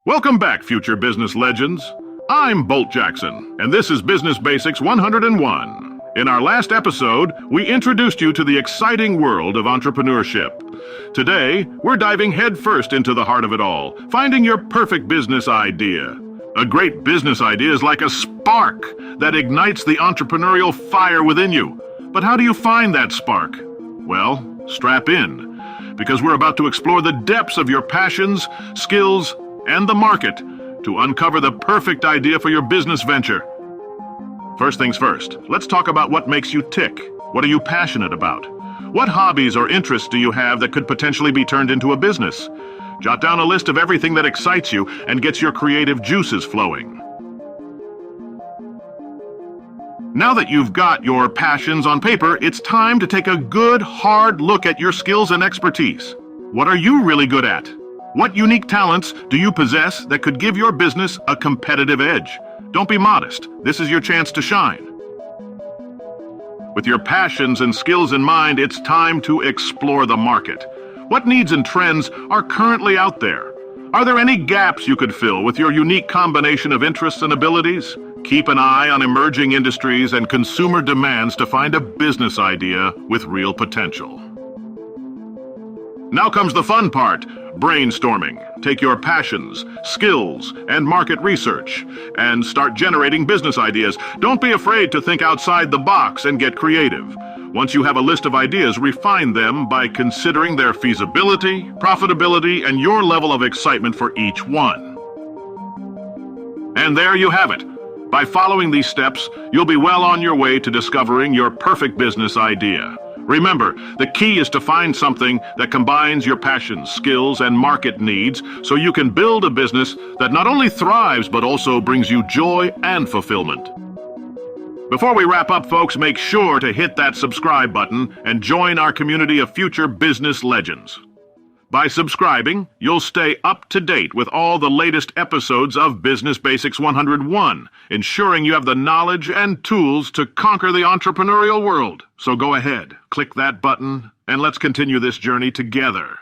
Welcome back, future business legends. I'm Bolt Jackson, and this is Business Basics 101. In our last episode, we introduced you to the exciting world of entrepreneurship. Today, we're diving headfirst into the heart of it all, finding your perfect business idea. A great business idea is like a spark that ignites the entrepreneurial fire within you. But how do you find that spark? Well, strap in, because we're about to explore the depths of your passions, skills, and the market to uncover the perfect idea for your business venture. First things first, let's talk about what makes you tick. What are you passionate about? What hobbies or interests do you have that could potentially be turned into a business? Jot down a list of everything that excites you and gets your creative juices flowing. Now that you've got your passions on paper, it's time to take a good, hard look at your skills and expertise. What are you really good at? What unique talents do you possess that could give your business a competitive edge? Don't be modest. This is your chance to shine. With your passions and skills in mind, it's time to explore the market. What needs and trends are currently out there? Are there any gaps you could fill with your unique combination of interests and abilities? Keep an eye on emerging industries and consumer demands to find a business idea with real potential. Now comes the fun part, brainstorming. Take your passions, skills, and market research and start generating business ideas. Don't be afraid to think outside the box and get creative. Once you have a list of ideas, refine them by considering their feasibility, profitability, and your level of excitement for each one. And there you have it. By following these steps, you'll be well on your way to discovering your perfect business idea. Remember, the key is to find something that combines your passions, skills, and market needs so you can build a business that not only thrives but also brings you joy and fulfillment. Before we wrap up, folks, make sure to hit that subscribe button and join our community of future business legends. By subscribing, you'll stay up to date with all the latest episodes of Business Basics 101, ensuring you have the knowledge and tools to conquer the entrepreneurial world. So go ahead, click that button, and let's continue this journey together.